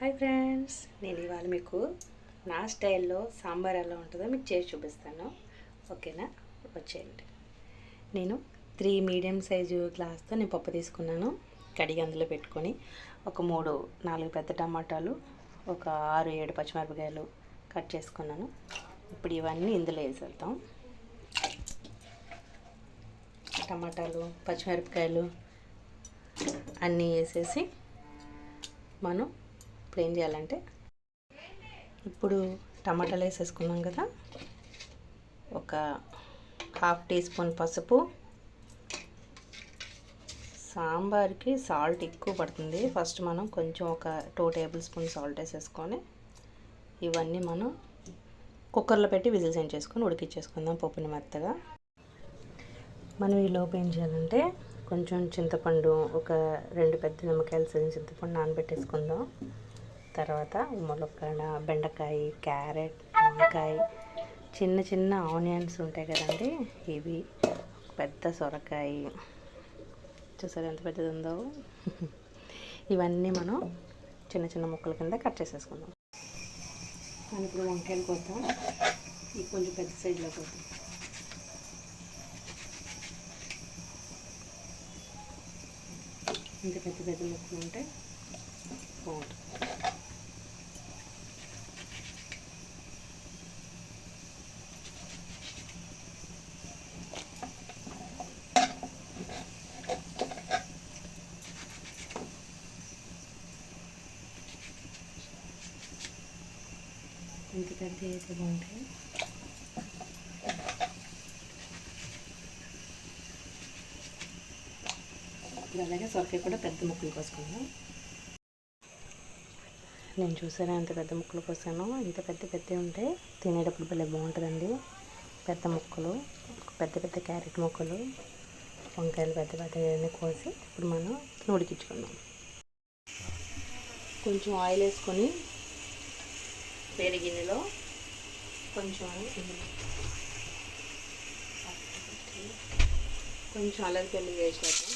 Hi friends, నేను ఇవాళ మీకు నా స్టైల్లో సాంబార్ ఎలా ఉంటుందో మీకు చేసి చూపిస్తాను. ఓకేనా? వచ్చేయండి. నేను 3 మీడియం సైజు గ్లాస్తో నేను పప్పు తీసుకున్నాను. కడిగి అందులో పెట్టుకొని ఒక 3-4 పెద్ద టమాటాలు, ఒక 6-7 పచ్చిమిరపకాయలు కట్ చేసుకున్నాను. ఇప్పుడు ఇవన్నీ ఇందులో వేసేద్దాం. టమాటాలు, పచ్చిమిరపకాయలు అన్నీ వేసేసి మనం ఇప్పుడు ఏం చేయాలంటే, ఇప్పుడు టమాటాలు వేసేసుకున్నాం కదా, ఒక 1/2 టీ స్పూన్ పసుపు. సాంబార్కి సాల్ట్ ఎక్కువ పడుతుంది. ఫస్ట్ మనం కొంచెం ఒక 2 టేబుల్ స్పూన్ సాల్ట్ వేసేసుకొని ఇవన్నీ మనం కుక్కర్లో పెట్టి విజిల్స్ ఏం చేసుకొని ఉడికించేసుకుందాం పప్పుని మెత్తగా. మనం ఈ లోపు ఏం చేయాలంటే, కొంచెం చింతపండు, ఒక 2 పెద్ద నిమ్మకాయలు సైజు చింతపండు నానబెట్టేసుకుందాం. తర్వాత ములక్కాడ, బెండకాయ, క్యారెట్, వంకాయ, చిన్న చిన్న ఆనియన్స్ ఉంటాయి కదండి, ఇవి, పెద్ద సొరకాయ, చూసారు ఎంత పెద్దది ఉందో. ఇవన్నీ మనం చిన్న చిన్న ముక్కల కింద కట్ చేసేసుకుందాం. మనం ఇప్పుడు వంకాయలు కోద్దాం. ఇది కొంచెం పెద్ద సైజులో కోద్దాం. ఇంత పెద్ద పెద్ద ముక్కలు ఉంటే బాగుంటుంది. ఇంత పెద్ద అయితే బాగుంటాయి. అలాగే సొరకాయ కూడా పెద్ద ముక్కలు కోసుకుందాం. నేను చూసాను ఎంత పెద్ద ముక్కలు కోసానో. ఇంత పెద్ద ఉంటే తినేటప్పుడు భలే బాగుంటుందండి. పెద్ద ముక్కలు, పెద్ద పెద్ద క్యారెట్ ముక్కలు, వంకాయలు పెద్దవన్నీ కోసి ఇప్పుడు మనం ఉడికించుకుందాం. కొంచెం ఆయిల్ వేసుకొని వేరే గిన్నెలో కొంచెం అల్లం వెల్లుల్లి వేసేద్దాం.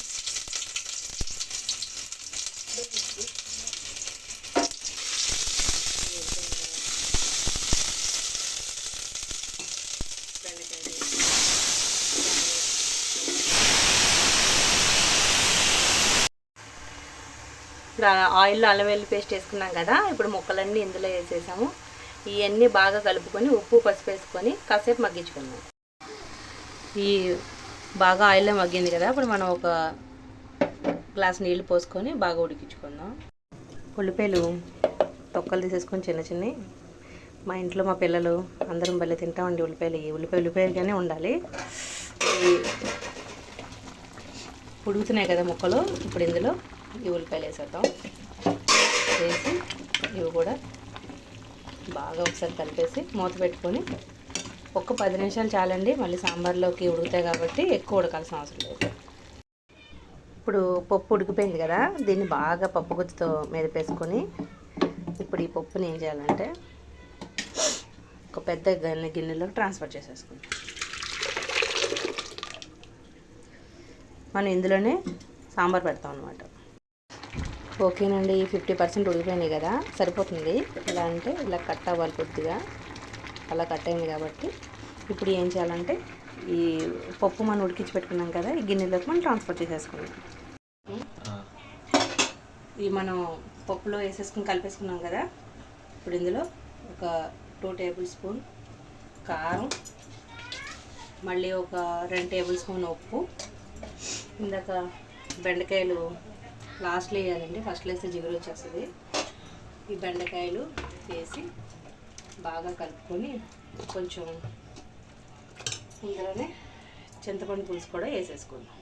ఆయిల్లో అల్లం వెల్లుల్లి పేస్ట్ వేసుకున్నాం కదా, ఇప్పుడు ముక్కలన్నీ ఇందులో వేసేసాము. ఇవన్నీ బాగా కలుపుకొని ఉప్పు పసుపు వేసుకొని కాసేపు మగ్గించుకుందాం. ఈ బాగా ఆయిల్లో మగ్గింది కదా, ఇప్పుడు మనం ఒక గ్లాస్ నీళ్ళు పోసుకొని బాగా ఉడికించుకుందాం. ఉల్లిపాయలు తొక్కలు తీసేసుకొని చిన్న చిన్నవి. మా ఇంట్లో మా పిల్లలు అందరం భలే తింటామండి ఉల్లిపాయలు. ఉల్లిపాయలుగానే ఉండాలి. ఇవి ఉడుకుతున్నాయి కదా ముక్కలు, ఇప్పుడు ఇందులో ఈ ఉల్లిపాయలు వేసేద్దాం. వేసి ఇవి కూడా బాగా ఒకసారి కలిపేసి మూత పెట్టుకొని ఒక 10 నిమిషాలు చాలండి. మళ్ళీ సాంబార్లోకి ఉడుకుతాయి కాబట్టి ఎక్కువ ఉడకాల్సిన అవసరం లేదు. ఇప్పుడు పప్పు ఉడికిపోయింది కదా, దీన్ని బాగా పప్పు గుత్తితో మెదిపేసుకొని ఇప్పుడు ఈ పప్పుని ఏం చేయాలంటే ఒక పెద్ద గిన్నెలో ట్రాన్స్ఫర్ చేసేసుకుంటాం. మనం ఇందులోనే సాంబార్ పెడతాం అన్నమాట. ఓకేనండి, 50% ఉడికిపోయినాయి కదా, సరిపోతుంది. ఎలా అంటే ఇలా కట్ అవ్వాలి, కొద్దిగా అలా కట్ అయింది కాబట్టి ఇప్పుడు ఏం చేయాలంటే ఈ పప్పు మనం ఉడికించి పెట్టుకున్నాం కదా, ఈ గిన్నెలోకి మనం ట్రాన్స్ఫర్ చేసేసుకున్నాం. ఇవి మనం పప్పులో వేసేసుకుని కలిపేసుకున్నాం కదా, ఇప్పుడు ఇందులో ఒక 2 టేబుల్ స్పూన్ కారం, మళ్ళీ ఒక 2 టేబుల్ స్పూన్ ఉప్పు. ఇందాక బెండకాయలు లాస్ట్లో వేయాలండి, ఫస్ట్లో వేస్తే జిగురు వచ్చేస్తుంది. ఈ బెండకాయలు వేసి బాగా కలుపుకొని కొంచెం ఇందులోనే చింతపండు పులుసు కూడా వేసేసుకుందాం.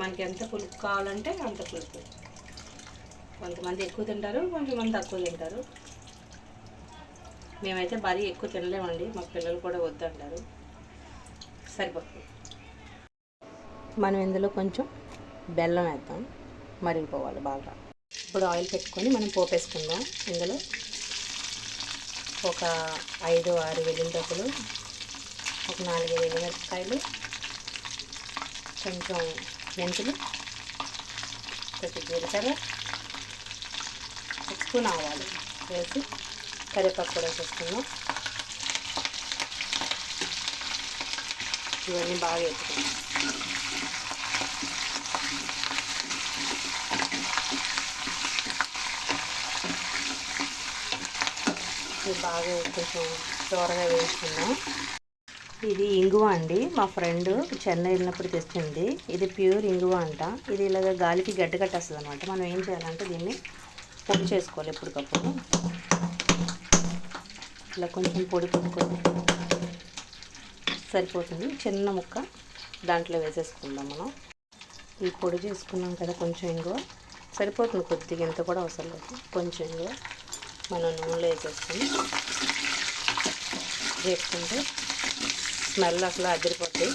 మనకి ఎంత పులుపు కావాలంటే అంత పులుపు. కొంతమంది ఎక్కువ తింటారు, కొంతమంది తక్కువ తింటారు. మేమైతే మరీ ఎక్కువ తినలేమండి, మా పిల్లలు కూడా వద్దంటారు. సరిపోతుంది. మనం ఇందులో కొంచెం బెల్లం వేద్దాం, మరిగిపోవాలి బాగా. ఇప్పుడు ఆయిల్ పెట్టుకొని మనం పోపేసుకుందాం. ఇందులో ఒక 5-6 వెల్లుల్లిపాయలు, ఒక 4 ఎండుమిరపకాయలు, కొంచెం మెంతులు, కొంచెం జీలకర్ర, 1 స్పూన్ ఆవాలు, వేసి కరివేపాకు కూడా వేసేసుకుందాం. ఇవన్నీ బాగా వేసుకుందాం. ఇది బాగా కొంచెం త్వరగా వేసుకుందాం. ఇది ఇంగువ అండి, మా ఫ్రెండ్ చెన్నై వెళ్ళినప్పుడు తెచ్చింది. ఇది ప్యూర్ ఇంగువ అంట. ఇది ఇలాగ గాలికి గడ్డ కట్టేస్తుంది అనమాట. మనం ఏం చేయాలంటే దీన్ని పొడి చేసుకోవాలి ఎప్పటికప్పుడు. ఇలా కొంచెం పొడి కొట్టుకొని సరిపోతుంది. చిన్న ముక్క దాంట్లో వేసేసుకుందాం మనం. ఈ పొడి చేసుకున్నాం కదా, కొంచెం ఇంగువ సరిపోతుంది. కొద్దిగా ఇంత కూడా అవసరం లేదు. కొంచెం ఇంగువ మనం నూనెలో వేసేసుకొని వేసుకుంటే స్మెల్ అసలు అదిరిపోతుంది.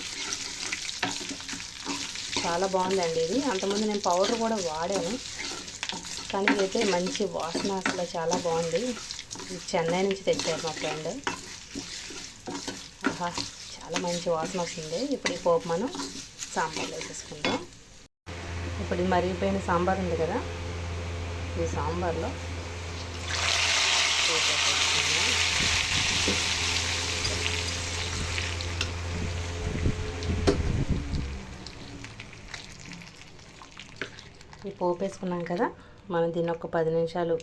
చాలా బాగుందండి ఇది. అంతకుముందు నేను పౌడర్ కూడా వాడాను, కానీ అయితే మంచి వాసన అసలు చాలా బాగుంది. చెన్నై నుంచి తెచ్చారు మా ఫ్రెండ్. ఆహా, చాలా మంచి వాసన వస్తుంది. ఇప్పుడు ఈ పోపు మనం సాంబార్లో వేసేసుకుందాం. ఇప్పుడు ఈ మరిగిపోయిన సాంబార్ ఉంది కదా, ఈ సాంబార్లో ఈ పోపు వేసుకున్నాం కదా, మనం దీన్ని ఒక 10 నిమిషాలు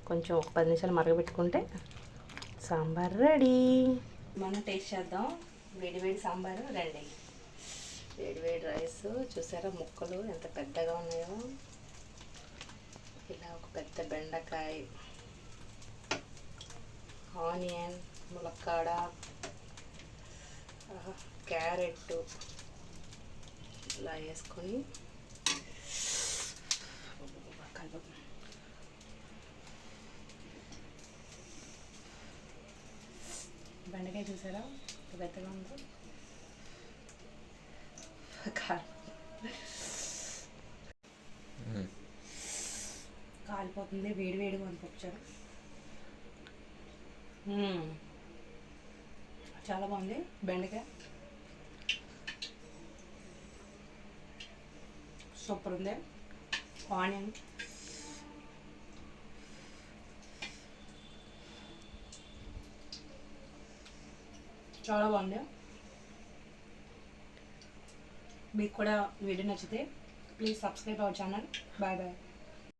ఒక 10 నిమిషాలు మరగబెట్టుకుంటే సాంబార్ రెడీ. మనం టేస్ట్ చేద్దాం. వేడివేడి సాంబారు రెడీ. వేడివేడి రైస్ చూసారా, ముక్కలు ఎంత పెద్దగా ఉన్నాయో. ఇలా ఒక పెద్ద బెండకాయ, ఆనియన్, ములక్కాడ, క్యారెట్ ఇలా వేసుకొని బెండకాయ చూసారా పెద్దగా ఉందో. కాలిపోతుంది, వేడి వేడిగా ఉంది పప్పుచారు. చాలా బాగుంది. బెండకాయ సూపర్ ఉంది. ఆనియన్ చాలా బాగుంది. మీకు కూడా వీడియో నచ్చితే please subscribe our channel. Bye bye.